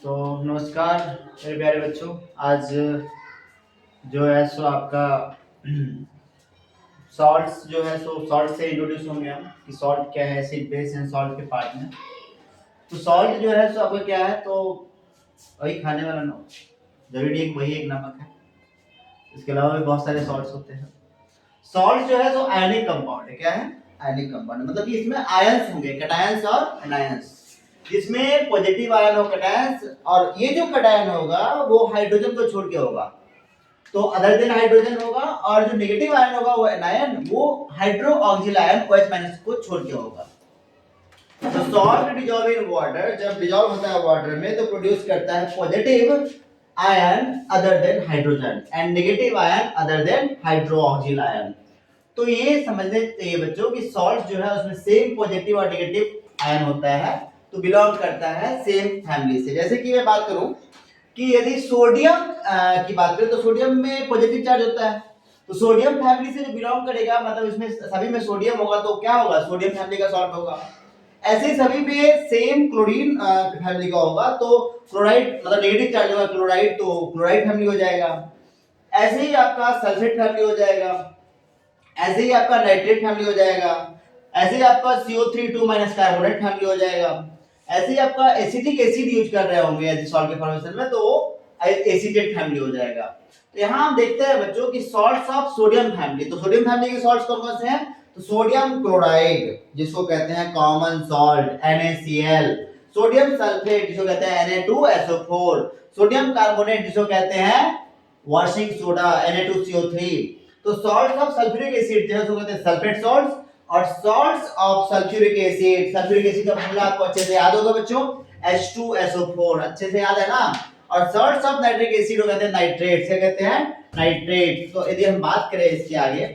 तो नमस्कार मेरे प्यारे बच्चों। आज जो है सो आपका सॉल्ट्स जो है सो सॉल्ट से इंट्रोड्यूस होंगे हम कि सॉल्ट क्या है, एसिड बेस एंड सॉल्ट के पार्ट में। तो सॉल्ट जो है सो आपका क्या है, तो वही खाने वाला जरूरी एक वही एक नमक है। इसके अलावा भी बहुत सारे सॉल्ट्स होते हैं। सॉल्ट जो है सो आयनिक कंपाउंड है। क्या है? आयनिक कंपाउंड, मतलब कि इसमें आयंस होंगे, कैटायंस और एनायंस। जिसमें पॉजिटिव आयन हो कैटायंस, और ये जो कैटायन होगा वो हाइड्रोजन को छोड़ के होगा, तो अदर देन हाइड्रोजन होगा। और जो नेगेटिव आयन होगा वो एनायन, वो हाइड्रो ऑक्सिल आयन OH- को छोड़ के होगा। तो सॉल्ट डिजॉल्व इन वाटर, जब डिजॉल्व होता है वाटर में तो प्रोड्यूस करता है positive ion other than hydrogen and negative ion other than hydroxyl ion. तो ये समझने चाहिए बच्चों कि सॉल्ट जो है उसमें सेम पॉजिटिव और नेगेटिव आयन होता है, तो बिलोंग करता है सेम फैमिली से। जैसे कि मैं बात करूं कि यदि सोडियम की बात करें तो सोडियम में पॉजिटिव चार्ज होता है, तो सोडियम फैमिली से जो बिलोंग करेगा, मतलब इसमें सभी में सोडियम होगा, तो क्या होगा? सोडियम फैमिली का सॉल्ट होगा। ऐसे सभी में सेम क्लोरीन फैमिली का होगा, तो क्लोराइड मतलब नेगेटिव चार्ज होगा क्लोराइड, तो क्लोराइड फैमिली हो जाएगा। ऐसे ही आपका सल्फेट फैमिली हो जाएगा, ऐसे ही आपका नाइट्रेट फैमिली हो जाएगा, ऐसे ही आपका CO3 कार्बोनेट फैमिली हो जाएगा। ऐसे ही आपका एसिटिक एसिड यूज कर रहे होंगे यदि सॉल्ट के फॉर्मेशन में, तो एसिटेट फैमिली हो जाएगा। तो यहाँ हम देखते हैं बच्चों की सॉल्ट्स ऑफ सोडियम फैमिली। तो सोडियम फैमिली के सॉल्ट्स कौन कौन से हैं? तो सोडियम क्लोराइड जिसको कहते हैं common salt NaCl, sodium sulphate जिसको कहते हैं Na2SO4, सोडियम कार्बोनेट जिसको कहते हैं वॉशिंग सोडा Na2CO3। तो सॉल्ट्स ऑफ सल्फ्यूरिक एसिड जो है उसको कहते हैं सल्फेट सॉल्ट्स, और सॉल्ट्स ऑफ सल्फ्यूरिक एसिड का फॉर्मूला आपको अच्छे से याद होगा बच्चों, H2SO4, अच्छे से याद है ना। और सॉल्ट्स ऑफ नाइट्रिक एसिड को कहते हैं नाइट्रेट, क्या कहते हैं? नाइट्रेट। तो यदि हम बात करें इसके आगे,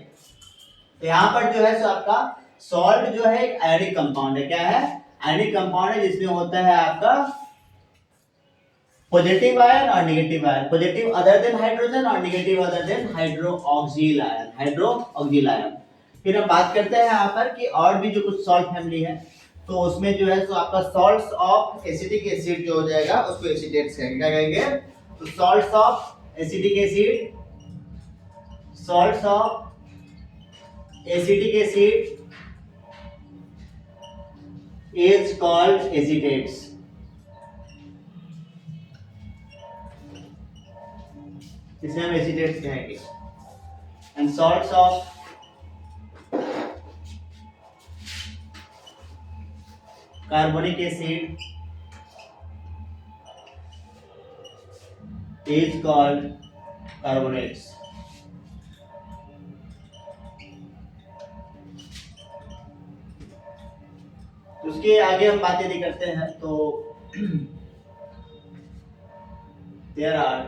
तो यहाँ पर जो है सो आपका सॉल्ट जो है एक आयनिक कंपाउंड है। क्या है? आयनिक कंपाउंड है जिसमें होता है आपका पॉजिटिव आयन और negative ion, positive other than hydrogen और negative other than hydroxyl ion, hydroxyl ion. फिर हम बात करते हैं यहाँ पर कि और भी जो कुछ सॉल्ट फैमिली है, तो उसमें जो है सो आपका सॉल्ट्स ऑफ एसिटिक एसिड जो हो जाएगा उसको एसिटेट्स कहेंगे। क्या कहेंगे? तो salts of acetic acid, salts of acetic acid is called acetates. इसे हम एसिटेट्स कहेंगे। And salts of carbonic acid is called carbonates। उसके आगे हम बातें नहीं करते हैं, तो there are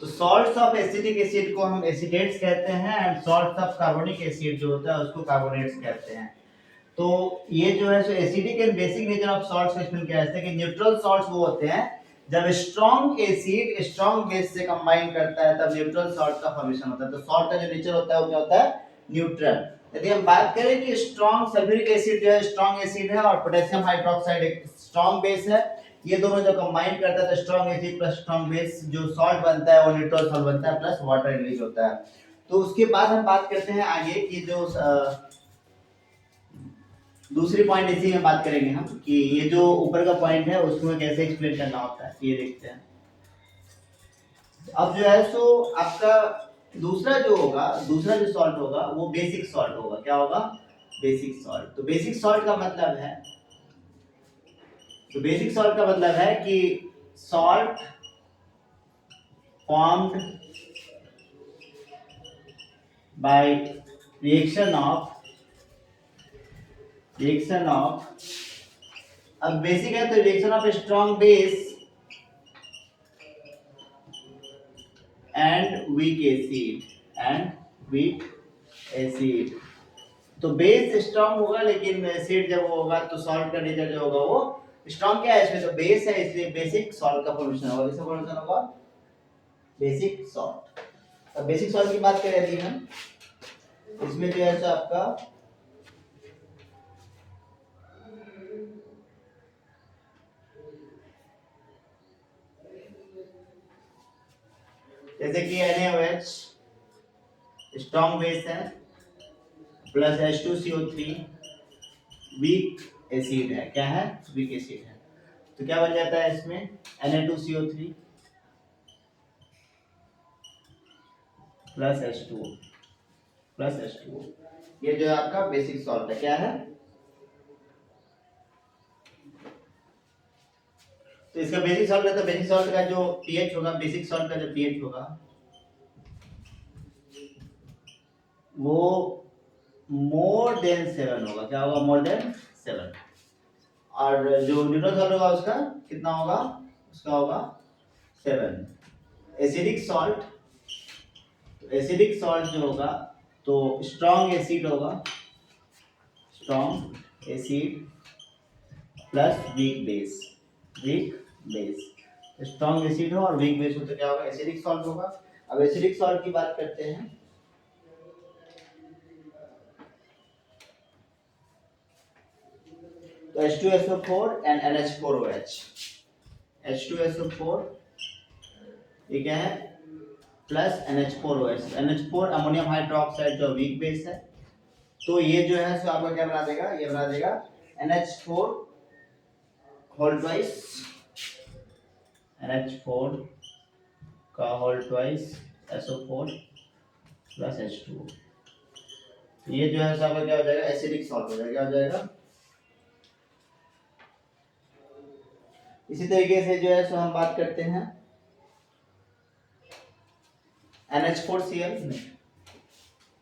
तो सॉल्ट्स ऑफ एसिटिक एसिड को हम एसिडेट्स कहते हैं, and salts of carbonic acid जो होता है उसको कार्बोनेट्स कहते हैं। तो ये जो है so acidic and basic nature of salts का एक्सप्लेन किया जाता है कि न्यूट्रल सॉल्ट्स वो होते हैं जब स्ट्रॉन्ग एसिड स्ट्रॉन्ग बेस से कंबाइन करता है तब न्यूट्रल सॉल्ट का फॉर्मेशन होता है। तो सॉल्ट का जो नेचर होता है वो क्या होता है? न्यूट्रल। यदि हम बात करें कि स्ट्रॉन्ग सल्फ्यूरिक एसिड जो है स्ट्रॉन्ग एसिड है और पोटेशियम हाइड्रोक्साइड एक स्ट्रॉन्ग बेस है, ये दोनों जो कंबाइन करता है तो strong acid plus strong base जो सॉल्ट बनता है वो न्यूट्रल सॉल्ट बनता है प्लस वाटर रिलीज होता है। तो उसके बाद हम बात करते हैं आगे कि जो दूसरी पॉइंट इसी में बात करेंगे हम कि ये जो ऊपर का पॉइंट है उसको कैसे एक्सप्लेन करना होता है, ये देखते हैं। अब जो है सो आपका दूसरा जो होगा, दूसरा जो सॉल्ट होगा वो बेसिक सॉल्ट होगा। क्या होगा? Basic salt. तो बेसिक सॉल्ट का मतलब है, तो बेसिक सॉल्ट का मतलब है कि salt formed by reaction of अब बेसिक है तो reaction of strong base and weak acid. तो बेस स्ट्रॉन्ग होगा लेकिन एसिड जब होगा तो सॉल्ट का नेचर जो होगा वो स्ट्रॉन्ग क्या है इसमें, तो बेस है इसलिए बेसिक सॉल्ट का फॉर्मेशन होगा। किसका फॉर्मेशन होगा, बेसिक सॉल्ट। अब बेसिक सॉल्ट की बात करें यदि हम, इसमें जो है सो आपका जैसे कि NaOH स्ट्रॉन्ग बेस है प्लस H2CO3 वीक एसिड है। क्या है, वीक एसिड है। तो क्या बन जाता है इसमें, Na2CO3 plus H2O plus H2O। ये जो है आपका बेसिक सॉल्ट है। क्या है, तो इसका बेसिक सॉल्ट है, तो बेसिक सॉल्ट का जो पीएच होगा, बेसिक सॉल्ट का जो पीएच होगा वो मोर देन 7 होगा। क्या होगा, मोर देन 7। और जो न्यूट्रल सॉल्ट होगा उसका कितना होगा, उसका होगा 7। एसिडिक सॉल्ट, तो एसिडिक सॉल्ट जो होगा तो स्ट्रॉन्ग एसिड होगा, strong acid plus weak base, weak base. Strong acid हो और वीक बेस हो तो क्या होगा, एसिडिक सॉल्ट होगा। अब एसिडिक सॉल्ट की बात करते हैं, तो H2SO4 and NH4OH। H2SO4 ये क्या है, plus NH4OH। NH4 ammonium hydroxide जो वीक बेस है, तो ये जो है सो आपका क्या बना देगा, ये बना देगा NH4 होल ट्वाइस, NH4 का whole twice SO4 plus H2O। तो ये जो है सो आपका क्या हो जाएगा, एसिडिक सॉल्ट हो जाएगा। क्या हो जाएगा, इसी तरीके से जो है सो हम बात करते हैं NH4Cl।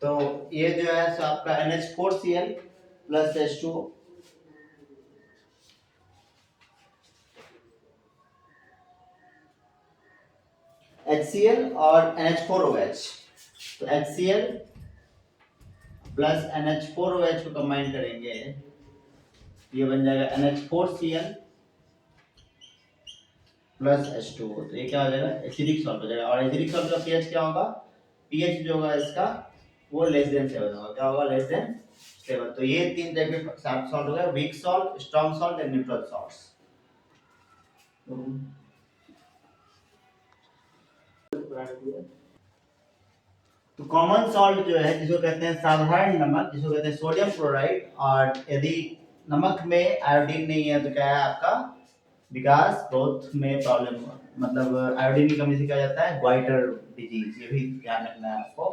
तो ये जो है सो आपका NH4Cl प्लस H2O, HCl और NH4OH। तो HCl प्लस NH4OH को कंबाइन करेंगे, ये बन जाएगा NH4Cl प्लस H2O। तो ये क्या हो जाएगा, एसिडिक सॉल्ट हो जाएगा। और एसिडिक सॉल्ट का पीएच क्या होगा, पीएच जो होगा इसका वो लेस देन 7 होगा। क्या होगा, लेस देन 7। तो ये तीन टाइप के सॉल्ट हो गए, weak salt, strong salt and neutral salts. तो कॉमन सॉल्ट जो है जिसको कहते हैं साधारण नमक, जिसको कहते हैं सोडियम क्लोराइड। और यदि नमक में आयोडीन नहीं है तो क्या है आपका, विकास ग्रोथ में प्रॉब्लम, मतलब आयोडीन की कमी से क्या जाता है, ग्वाइटर डिजीज। ये भी ध्यान रखना है आपको।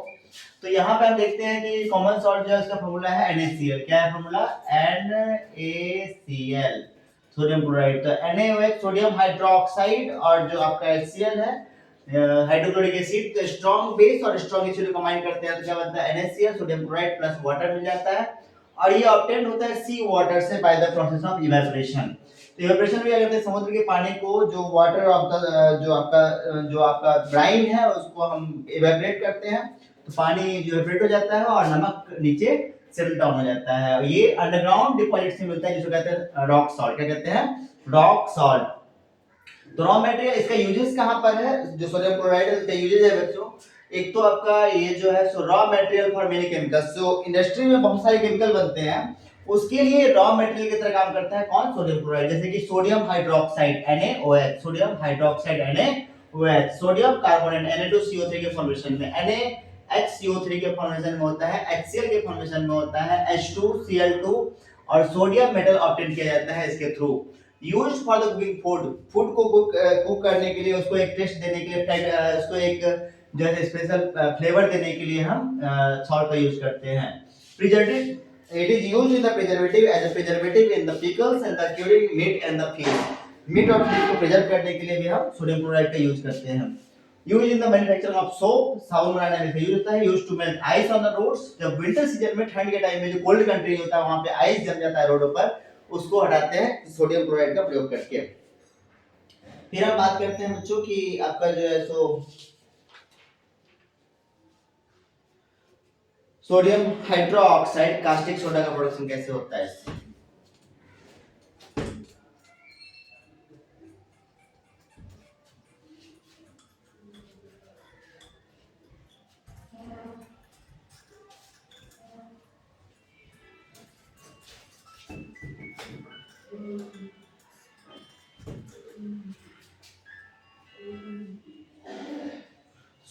तो यहाँ पे हम देखते हैं कि कॉमन सॉल्ट जो है उसका फॉर्मूला है NaCl। क्या है फॉर्मूला, NaCl सोडियम क्लोराइड। तो NaOH सोडियम हाइड्रोक्साइड और जो आपका HCl है हाइड्रोक्लोरिक एसिड। तो स्ट्रॉन्ग बेस और स्ट्रॉन्ग एसिड को कंबाइन करते हैं तो क्या बनता है, NaCl sodium chloride plus water मिल जाता है। और ये ऑब्टेन होता है सी वाटर से by the process of evaporation. तो इवेपोरेशन में क्या करते हैं, समुद्र के पानी को जो वाटर ऑफ द जो आपका ब्राइन है उसको हम इवेपोरेट करते हैं, तो पानी जो इवेपोरेट हो जाता है और नमक नीचे सेटल डाउन हो जाता है। ये अंडरग्राउंड डिपॉजिट से मिलता है जिसको कहते हैं रॉक सॉल्ट। क्या कहते हैं, रॉक सॉल्ट। तो रॉ मटेरियल इसका यूजेस कहां पर है, जो सोडियम क्लोराइड है इसका यूजेस है बच्चों, एक तो आपका ये जो है सो raw material for many chemicals. जो इंडस्ट्री में बहुत सारे केमिकल बनते हैं उसके लिए रॉ मटेरियल की तरह काम करता है कौन, सोडियम क्लोराइड। जैसे कि sodium hydroxide NaOH, sodium hydroxide NaOH, sodium carbonate Na2CO3 के फॉर्मेशन में, NaHCO3 के फॉर्मेशन में होता है, HCl के फॉर्मेशन में होता है, H2Cl2 और सोडियम मेटल ऑब्टेन किया जाता है इसके through. Use for the cooking food, food को कुक करने के लिए, उसको एक टेस्ट देने के लिए, उसको एक जो है स्पेशल फ्लेवर देने के लिए हम सॉल्ट का यूज करते हैं। Preservative, it is used in the preservative as a preservative in the pickles and the curing meat and the fish। Meat और फिश को प्रिजर्व करने के लिए भी हम सोडियम क्लोराइड का यूज करते हैं। Use in the manufacturing of soap, साबुन बनाने में यूज होता है। Use to melt ice on the roads, जब विंटर सीजन में ठंड के टाइम में जो कोल्ड कंट्री होता है वहां पे आइस जम जाता है रोडों पर, उसको हटाते हैं सोडियम क्लोराइड का प्रयोग करके। फिर हम बात करते हैं बच्चों की आपका जो है so sodium hydroxide caustic soda का प्रोडक्शन कैसे होता है।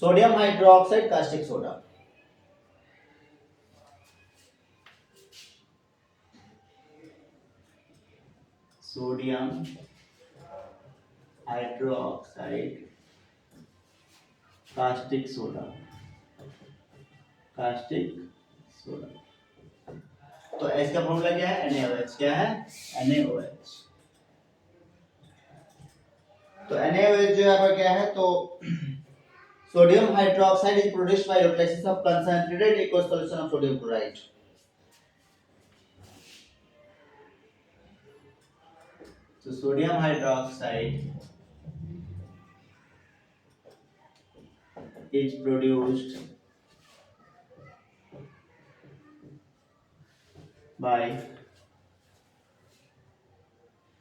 Sodium hydroxide caustic soda. Sodium hydroxide caustic soda. Caustic soda. तो एच का फॉर्मूला क्या है? NaOH। क्या है? NaOH। तो NaOH जो है क्या है? तो sodium hydroxide is produced by electrolysis of concentrated aqueous solution of sodium chloride। तो sodium hydroxide is produced by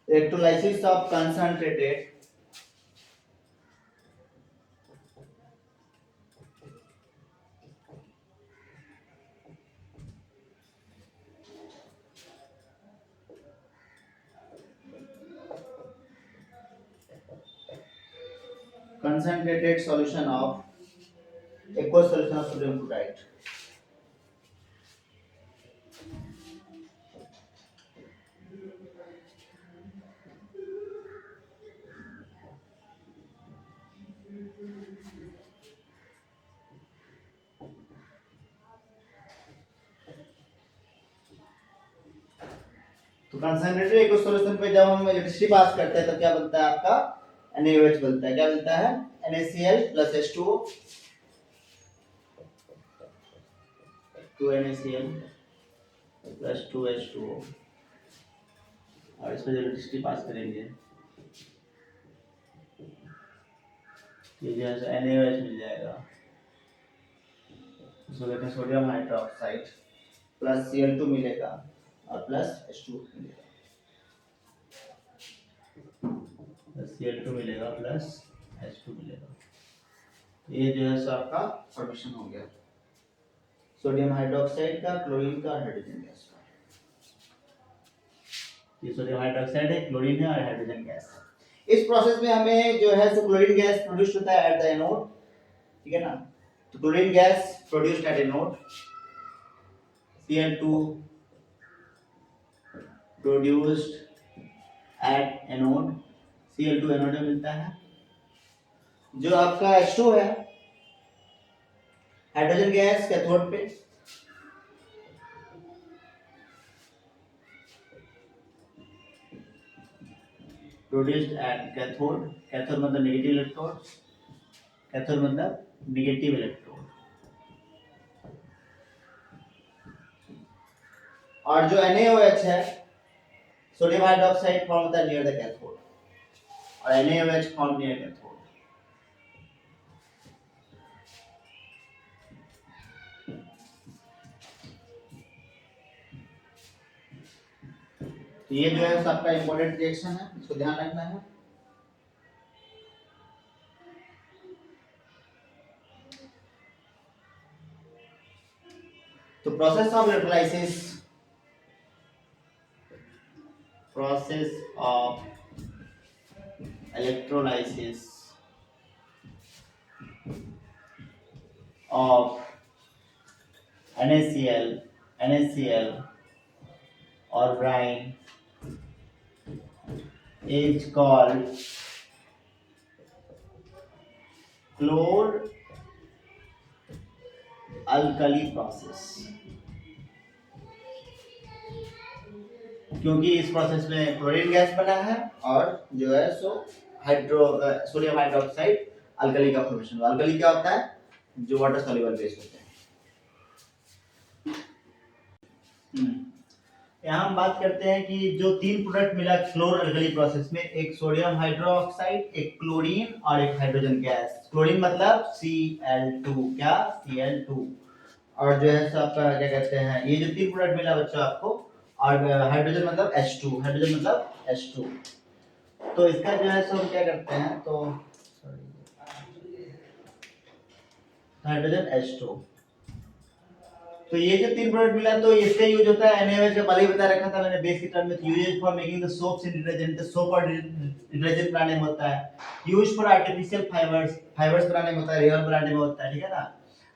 electrolysis of concentrated solution of aqueous solution of sodium chloride। तो कंसंट्रेटेड एक्वस सॉल्यूशन पे जब हम electricity pass करते हैं तो क्या बनता है? आपका NaOH बनता है। क्या बनता है? NaCl plus H2O, 2NaCl plus 2H2O। और इसमें जब इलेक्ट्रिसिटी पास करेंगे ये जो है NaOH मिल जाएगा। उसको कहते हैं सोडियम हाइड्रोक्साइड प्लस Cl2 मिलेगा और प्लस H2O मिलेगा। Cl2 मिलेगा प्लस H2 मिलेगा। ये जो है सो आपका फॉर्मेशन हो गया सोडियम हाइड्रोक्साइड का, क्लोरीन का और हाइड्रोजन गैस का। ये सोडियम हाइड्रोक्साइड है, क्लोरीन है और हाइड्रोजन गैस है। इस प्रोसेस में हमें जो है सो क्लोरीन गैस प्रोड्यूस होता है एट द एनोड। ठीक है ना? तो chlorine gas produced at anode, Cl2 produced at anode, Cl2 anode में मिलता है। जो आपका H2 है हाइड्रोजन गैस कैथोड पे, प्रोड्यूस्ड एट कैथोड। कैथोड मतलब नेगेटिव इलेक्ट्रोड, कैथोड मतलब नेगेटिव इलेक्ट्रोड। और जो NaOH है सोडियम हाइड्रोक्साइड फॉर्म होता है नियर द कैथोड और NaOH फॉर्म नियर कैथोड। तो ये जो है सबका इंपॉर्टेंट रिएक्शन है, इसको ध्यान रखना है। तो process of electrolysis, process of electrolysis of NaCl or brine is called chlor-alkali process। क्योंकि इस प्रोसेस में क्लोरीन गैस बना है और जो है सो सोडियम हाइड्रोक्साइड अल्कली का फॉर्मेशन। अल्कली क्या होता है? जो वाटर सॉल्युबल बेस होते हैं। यहाँ हम बात करते हैं कि जो तीन प्रोडक्ट मिला क्लोर अल्कली प्रोसेस में, एक सोडियम हाइड्रोक्साइड, एक क्लोरीन और एक हाइड्रोजन गैस। क्लोरीन मतलब Cl2। क्या? Cl2। और जो है सो आपका क्या कहते हैं, ये जो तीन प्रोडक्ट मिला बच्चों आपको, और हाइड्रोजन मतलब H2। हाइड्रोजन मतलब H2। तो इसका जो है सो हम क्या करते हैं, तो हाइड्रोजन H2 तो ये जो तीन प्रोडक्ट मिला तो इसका यूज होता है NaOH का पहले ही बता रखा था मैंने बेस की टर्म में, use for making the soaps in detergent, soap और डिटर्जेंट बनाने में होता है, यूज फॉर आर्टिफिशियल फाइबर्स बनाने में होता है, रेयर बनाने में होता है, ठीक है ना।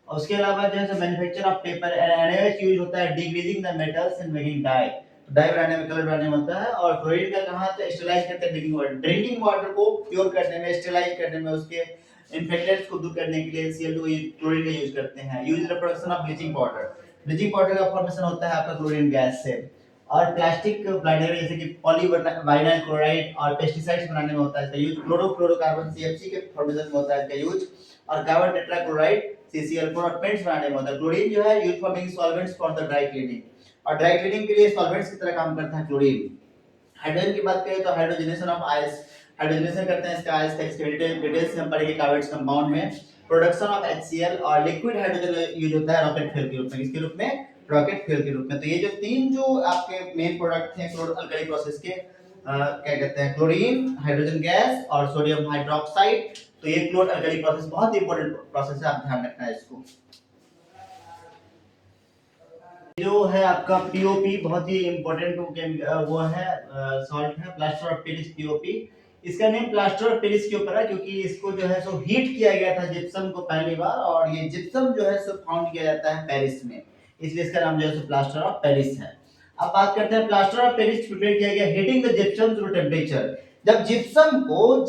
और उसके अलावा जो है manufacture of paper, NaOH use होता है degreasing the metals and making dye, dye बनाने में, कलर बनाने में होता है। और क्लोरीन का कहां से स्टेलाइज करते हैं, ड्रिंकिंग वाटर को प्योर करने में, स्टेलाइज करने में, उसके इन्फेक्टेंट्स को दूर करने के लिए Cl2 क्लोरीन का यूज करते हैं। Use in the production of bleaching powder, bleaching powder का फॉर्मेशन होता है आपका क्लोरीन गैस से। और प्लास्टिक ब्लाइंडर जैसे कि पॉलीविनाइल क्लोराइड और पेस्टिसाइड्स बनाने में होता है इसका यूज, क्लोरोफ्लोरोकार्बन CFC के फॉर्मेशन में होता है इसका यूज, और कार्बन टेट्राक्लोराइड CCl4 और पेंट्स बनाने में होता है। क्लोरीन जो है use for making solvents for the dry cleaning, और ड्राई क्लीनिंग के लिए सॉल्वेंट्स की तरह काम करता है क्लोरीन। हाइड्रोजन की बात करें तो हाइड्रोजनेशन ऑफ आयंस, हाइड्रोजनेशन करते हैं इसका आयंस का, इसके डिटेल्स हम पढ़ेंगे कार्बोनेट कंपाउंड में। प्रोडक्शन ऑफ HCl और लिक्विड हाइड्रोजन यूज होता है रॉकेट फ्यूल के रूप में, किसके रूप में, रॉकेट फ्यूल के रूप में। तो ये जो तीन जो आपके मेन प्रोडक्ट हैं क्लोरो अल्कली प्रोसेस के, क्या कहते हैं, क्लोरीन, हाइड्रोजन गैस और सोडियम हाइड्रोक्साइड, तो ये क्लोरो अल्कली प्रोसेस बहुत इंपॉर्टेंट प्रोसेस है, आप ध्यान रखना है इसको। जो है आपका पीओपी बहुत ही इंपॉर्टेंट वो है सॉल्ट है, प्लास्टर ऑफ पेरिस पीओपी। इसका नेम प्लास्टर ऑफ पेरिस के ऊपर है क्योंकि इसको जो है सो हीट किया गया था जिप्सम को पहली बार, और ये जिप्सम जो है सो फाउंड किया जाता है पेरिस में, इसलिए इसका नाम जो है सो प्लास्टर ऑफ पेरिस है। अब बात करते हैं प्लास्टर ऑफ पेरिस प्रिपेयर किया गया heating the gypsum through temperature. जब जिप्सम को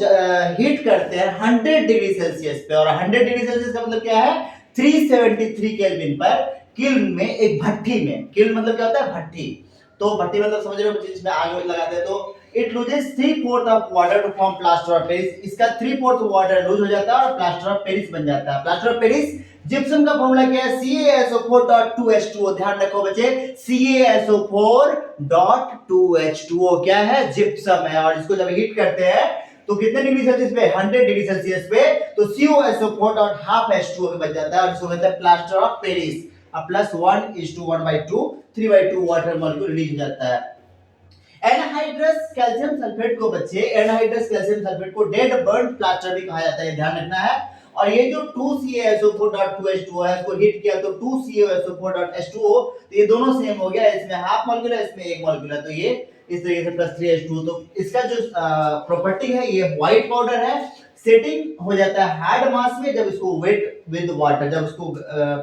हीट करते हैं 100 डिग्री सेल्सियस पे, और 100 डिग्री सेल्सियस का मतलब क्या है, 373 केल्विन पर, किल्न में, एक भट्टी में। किल्न मतलब क्या होता है, भट्टी। तो भट्टी मतलब समझ रहे हो, जिसमें आग लगाते हैं, तो it loses 3/4 of water to form plaster of Paris. इसका 3/4 वाटर लूज हो जाता है और प्लास्टर ऑफ पेरिस बन जाता है। प्लास्टर ऑफ पेरिस जिप्सम का फॉर्मूला क्या है, CaSO4.2H2O। ध्यान रखो बच्चे, CaSO4.2H2O क्या है, जिप्सम है। और इसको जब हीट करते हैं तो कितने डिग्री सेल्सियस पे, 100 डिग्री सेल्सियस पे, तो CaSO4.2H2O बन जाता है, और इसको कहते हैं प्लास्टर ऑफ पेरिस। अब +1:1/2, 3/2 वाटर मॉलिक्यूल रिलीज हो जाता है। एनहाइड्रस कैल्शियम सल्फेट को बच्चे, एनहाइड्रस कैल्शियम सल्फेट को डेड बर्न प्लास्टर भी कहा जाता है, ध्यान रखना है। और ये जो 2CaSO4.2H2O है, इसको हीट किया तो 2CaSO4.H2O, तो ये दोनों सेम हो गया, इसमें हाफ मॉलिक्यूल है, इसमें एक मॉलिक्यूल है, तो ये इस तरीके से +3H2O। तो इसका जो प्रॉपर्टी है, ये व्हाइट पाउडर है, सेटिंग हो जाता है हार्ड मास में जब इसको वेट विद वाटर, जब इसको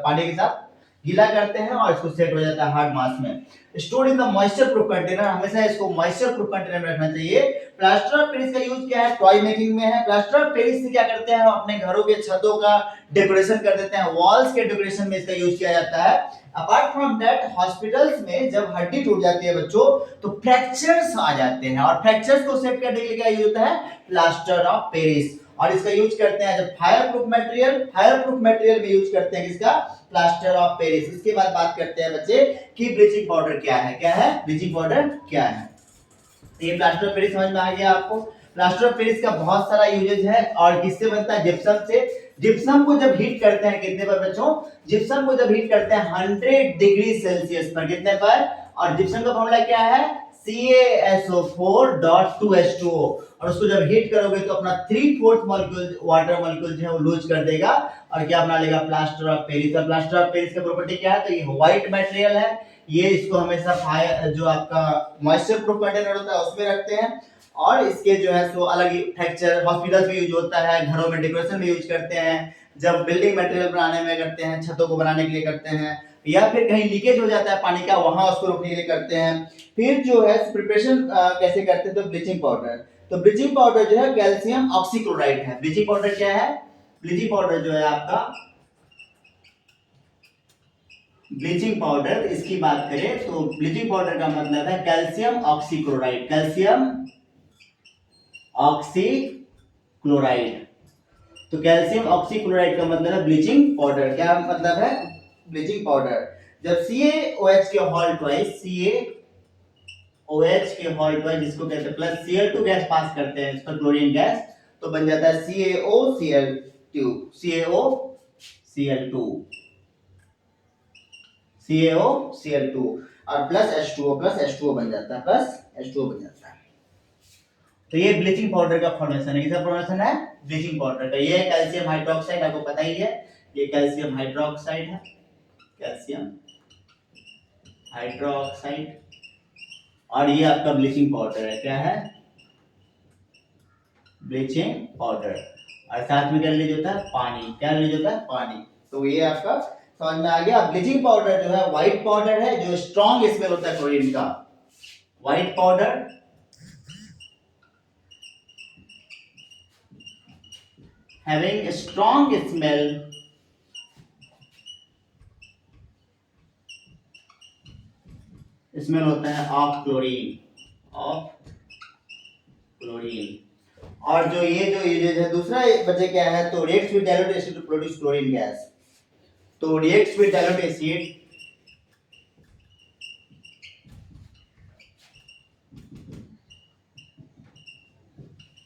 पानी के साथ गीला करते हैं और इसको सेट हो जाता है हार्ड मास में। Store in the moisture proof container, हमेशा इसको मॉइस्चर प्रूफ कंटेनर में रखना चाहिए। प्लास्टर ऑफ पेरिस का यूज क्या है, टॉय मेकिंग में है। प्लास्टर ऑफ पेरिस से क्या करते हैं, हम अपने घरों के छतों का डेकोरेशन कर देते हैं, वॉल्स के डेकोरेशन में इसका यूज किया जाता है। अपार्ट फ्रॉम दैट, हॉस्पिटल्स में जब हड्डी टूट जाती है बच्चों, तो फ्रैक्चर्स आ जाते हैं, और फ्रैक्चर्स को सेट करने के लिए क्या यूज होता है, प्लास्टर ऑफ पेरिस। और इसका यूज करते हैं जब फायर प्रूफ मटेरियल में यूज करते हैं किसका, प्लास्टर ऑफ पेरिस। इसके बाद बात करते हैं बच्चे कि ब्लीचिंग पाउडर क्या है, ब्लीचिंग पाउडर क्या है। तो ये प्लास्टर ऑफ पेरिस समझ में आ गया आपको। प्लास्टर ऑफ पेरिस का बहुत सारा यूजेज है, और किससे बनता है, जिप्सम से। जिप्सम को जब हीट करते हैं कितने पर बच्चों, जिप्सम को जब हीट करते हैं 100 डिग्री सेल्सियस पर, कितने पर, और जिप्सम का फॉर्मूला क्या है, CaSO4.2H2O। और उसको जब हीट करोगे तो अपना 3/4 मॉलिक्यूल वाटर मॉलिक्यूल जो है वो लूज कर देगा, और क्या बना लेगा, प्लास्टर ऑफ पेरिस। और प्लास्टर ऑफ पेरिस का प्रॉपर्टी क्या है, तो ये व्हाइट मटेरियल है, ये इसको हमेशा फायर जो आपका मॉइस्चर प्रूफ कंटेनर होता है उसमें रखते हैं, और इसके जो है सो अलग ही फ्रैक्चर हॉस्पिटल्स में यूज होता है, घरों में डेकोरेशन में यूज करते हैं, जब बिल्डिंग मटेरियल बनाने में करते हैं, छतों को बनाने के लिए करते हैं, या फिर कहीं लीकेज हो जाता है पानी का, वहां उसको रोकने के लिए करते हैं। फिर जो है प्रिपरेशन कैसे करते हैं, तो ब्लीचिंग पाउडर। तो ब्लीचिंग पाउडर जो है कैल्शियम ऑक्सीक्लोराइड है। ब्लीचिंग पाउडर क्या है, ब्लीचिंग पाउडर जो है आपका, ब्लीचिंग पाउडर इसकी बात करें तो ब्लीचिंग पाउडर का मतलब है कैल्शियम ऑक्सीक्लोराइड, कैल्शियम ऑक्सीक्लोराइड। तो कैल्शियम ऑक्सीक्लोराइड का मतलब है ब्लीचिंग पाउडर। क्या मतलब है, ब्लीचिंग पाउडर। जब CaOH के होल ट्वाइस, CaOH के होल ट्वाइस जिसको कहते हैं प्लस Cl2 गैस पास करते हैं इस पर क्लोरीन गैस, तो बन जाता है CaOCl2, CaOCl2 और प्लस H2O बन जाता है, तो ये ब्लीचिंग पाउडर का फॉर्मेशन है। किसका फॉर्मेशन है, ब्लीचिंग पाउडर का। ये कैल्शियम हाइड्रोक्साइड आपको पता ही है, ये कैल्शियम हाइड्रोक्साइड है, कैल्शियम हाइड्रोक्साइड, और ये आपका ब्लीचिंग पाउडर है। क्या है? Bleaching powder. और साथ में क्या रिलीज होता है? पानी। क्या रिलीज होता है? पानी। तो ये आपका समझ में आ गया। ब्लीचिंग पाउडर जो है व्हाइट पाउडर है, जो स्ट्रॉन्ग स्मेल होता है क्लोरीन का। White powder having strong smell होता है ऑफ क्लोरीन। और जो ये जो दूसरा बचे क्या है, तो reacts with dilute acid to produce chlorine gas. तो reacts with dilute acid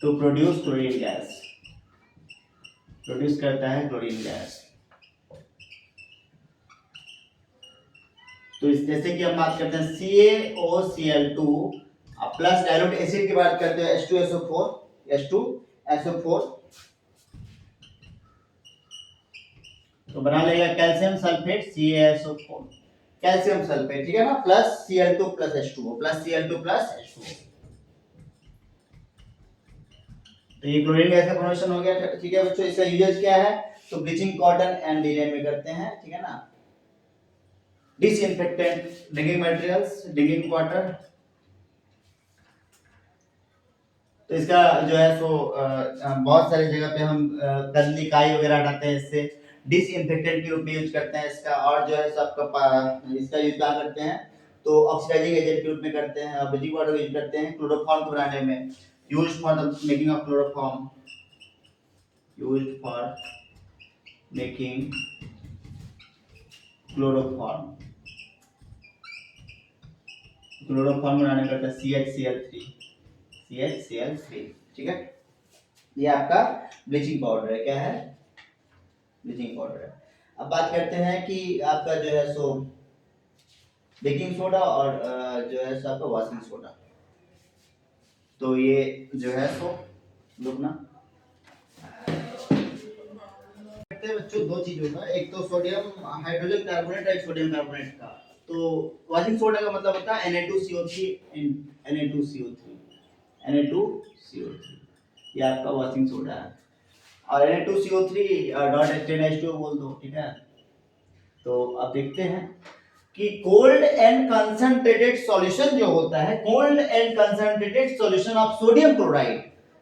to produce chlorine gas, produce करता है क्लोरीन गैस। तो इस जैसे कि हम बात करते हैं CaOCl2 प्लस डाइल्यूट एसिड की बात करते हैं H2SO4 तो बना लेगा calcium sulphate CaSO4 calcium sulphate, ठीक है ना, plus Cl2 plus H2O plus Cl2 plus H2O। तो ये क्लोरीन गैस का फॉर्मेशन हो गया। ठीक है बच्चों, इसका यूजेस क्या है? तो ब्लीचिंग कॉटन एंड लिनेन में करते हैं, ठीक है ना। Disinfectant digging materials, digging water. तो इसका जो है सो बहुत सारी जगह पे हम कंदी काई वगैरह हटाते हैं, इससे डिसइंफेक्टेंट के रूप में यूज करते हैं इसका। और जो है सो आपका इसका यूज क्या करते हैं, तो ऑक्सीडाइजिंग एजेंट के रूप में करते हैं। ब्लीचिंग वाटर यूज करते हैं क्लोरोफॉर्म को बनाने में, used for the making of chloroform, used for making chloroform. Chloroform बनाने का CHCl3, ठीक है। ये आपका ब्लीचिंग पाउडर है। क्या है? ब्लीचिंग पाउडर है। अब बात करते हैं कि आपका जो है सो बेकिंग सोडा और जो है सो आपका वॉशिंग सोडा। तो ये जो है सो रुकना बच्चों, दो चीज होगा, एक तो सोडियम हाइड्रोजन कार्बोनेट और सोडियम कार्बोनेट का। तो वॉशिंग सोडा का मतलब होता है Na2CO3 Na2CO3 ये आपका वॉशिंग सोडा है। और Na2CO3 बोल दो, ठीक है। तो अब देखते हैं कि कोल्ड एंड कंसंट्रेटेड सॉल्यूशन जो होता है, cold and concentrated solution of sodium chloride.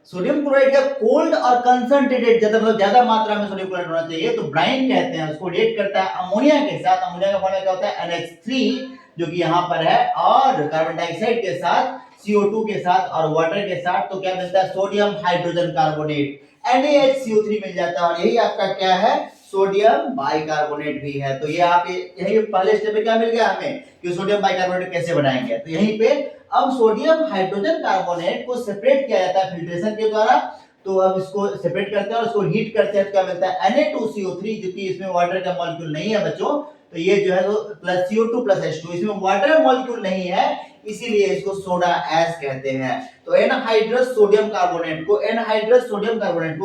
Sodium chloride का कोल्ड और कंसंट्रेटेड ज्यादा मात्रा में सोडियम क्लोराइड होना चाहिए, तो ब्राइन कहते हैं उसको। रिएक्ट करता है अमोनिया के साथ। अमोनिया का फॉर्मूला क्या होता है? NH3 जो कि यहाँ पर है, और कार्बन डाइऑक्साइड के साथ, CO2 के साथ और वाटर के साथ, तो क्या मिलता है? सोडियम हाइड्रोजन कार्बोनेट NaHCO3 मिल जाता है। और यही आपका क्या है? सोडियम बाइकार्बोनेट भी है। तो ये आप यही पहले स्टेप में क्या मिल गया हमें कि सोडियम बाइकार्बोनेट कैसे बनाएंगे। तो यहीं पे अब सोडियम हाइड्रोजन कार्बोनेट को सेपरेट किया जाता है फिल्ट्रेशन के द्वारा। तो अब इसको सेपरेट करते हैं और इसको हीट करते हैं, तो क्या मिलता है? Na2CO3, जो कि इसमें वाटर का मॉलिक्यूल नहीं है बच्चों। तो ये जो है प्लस CO2 प्लस H2, इसमें वाटर मॉलिक्यूल नहीं है, इसीलिए इसको सोडा एस कहते हैं। तो एनहाइड्रस सोडियम कार्बोनेट को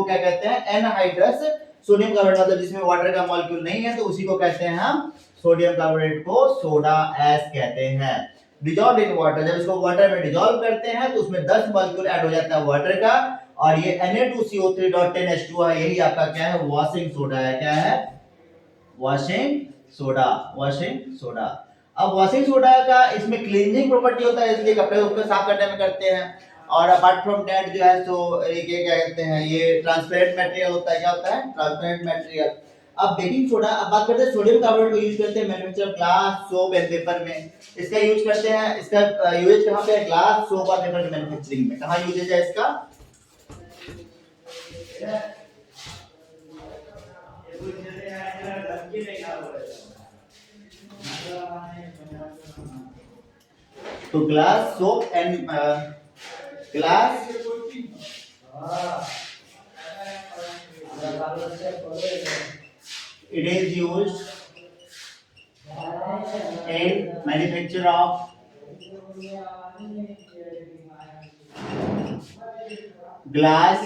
क्या कहते हैं? एनहाइड्रस सोडियम कार्बोनेट, मतलब जिसमें वाटर का मॉलिक्यूल नहीं है, तो उसी को कहते हैं हम सोडियम कार्बोनेट को सोडा एस कहते हैं। डिजॉल्व इन वाटर, जब इसको वाटर में डिजॉल्व करते हैं तो उसमें 10 मॉलिक्यूल ऐड हो जाता है वाटर का, और ये Na2CO3.10H2 है। यही आपका क्या है? वॉशिंग सोडा है। क्या है? Washing soda. अब वॉशिंग सोडा का इसमें क्लींजिंग प्रॉपर्टी होता है, इसलिए कपड़े को साफ करने में करते हैं। और अपार्ट फ्रॉम दैट जो है सो ये क्या कहते हैं, ये ट्रांसपेरेंट मटेरियल होता है। क्या होता है? Transparent material. अब बेकिंग सोडा, अब बात करते हैं सोडियम कार्बोनेट को यूज करते हैं manufacture glass, soap and paper में। इसका यूज करते हैं, इसका यूज कहां पे है? ग्लास, सोप और पेपर की मैन्युफैक्चरिंग में। कहां यूज है इसका? तो glass, soap and glass it is used in manufacture of glass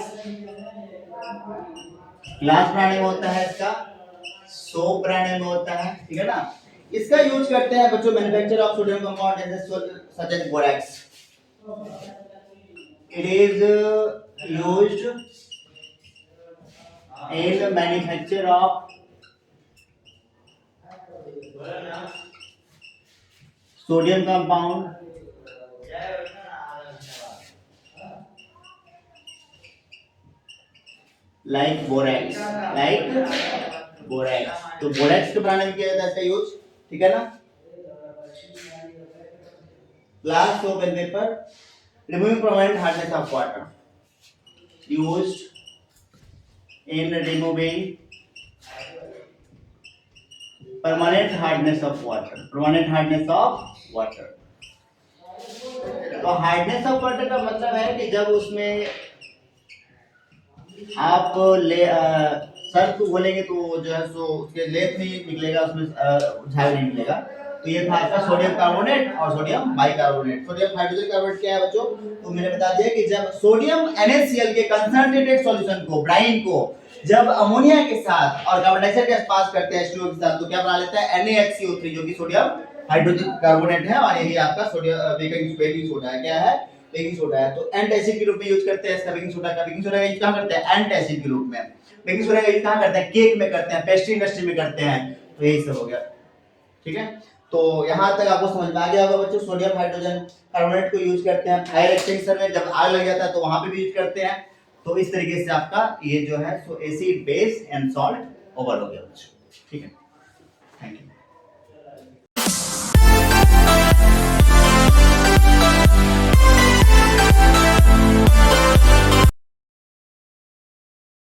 बनाने में होता है इसका, सोप बनाने में होता है, ठीक है ना। इसका यूज करते हैं बच्चों manufacture of sodium compound such as borax. It is used in the manufacture of sodium compound like borax, तो बोरेक्स के प्राण में किया जाता है इसका यूज, ठीक है ना। Glass soap and paper removing permanent hardness of water, used in removing permanent hardness of water, permanent hardness of water. तो हार्डनेस ऑफ वाटर का मतलब है कि जब उसमें आप सर्फ को घोलेंगे तो जो है सो उसके लेप नहीं निकलेगा, उसमें झाग नहीं मिलेगा। तो ये था आपका सोडियम कार्बोनेट और sodium bicarbonate. Sodium hydrogen carbonate क्या है बच्चों, तो मैंने बता दिया कि जब सोडियम NaCl के कंसंट्रेटेड सॉल्यूशन को, ब्राइन को जब अमोनिया के साथ और कार्बन डाइऑक्साइड के पास करते हैं H2O के साथ, तो क्या बना लेता है NaHCO3, जो कि सोडियम हाइड्रोजन कार्बोनेट है, और यही आपका सोडियम बेकिंग सोडा है। क्या है, बेकिंग सोडा है। तो एंटासिड के रूप में यूज करते हैं इसका बेकिंग सोडा का। बेकिंग सोडा का यूज कहां करते हैं, एंटासिड के रूप में। बेकिंग सोडा का यूज कहां करते हैं, केक में करते हैं, पेस्ट्री इंडस्ट्री में करते हैं। तो यही सब हो गया, ठीक है। तो यहां तक आपको समझ में आ गया होगा बच्चों। सोडियम हाइड्रोजन कार्बोनेट को यूज करते हैं फायर एक्सटिंग्विशर में, जब आग लग जाता है तो वहां पे भी यूज करते हैं। तो इस तरीके से आपका ये जो है सो acid base and salt over हो गया बच्चों, ठीक है।